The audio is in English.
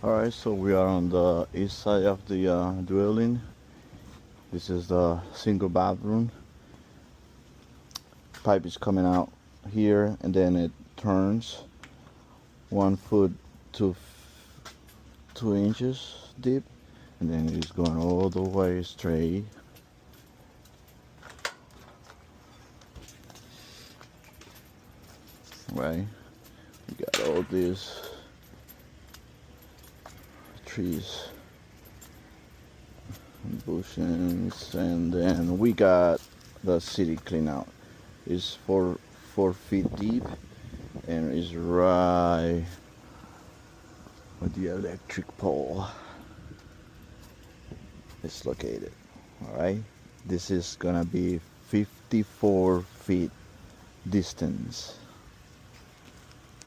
Alright, so we are on the east side of the dwelling. This is the single bathroom. Pipe is coming out here and then it turns 1 foot to 2 inches deep, and then it's going all the way straight. Right, we got all these trees and bushes, and then we got the city clean out. It's 4 feet deep and is right with the electric pole. It's located. Alright, this is gonna be 54 feet distance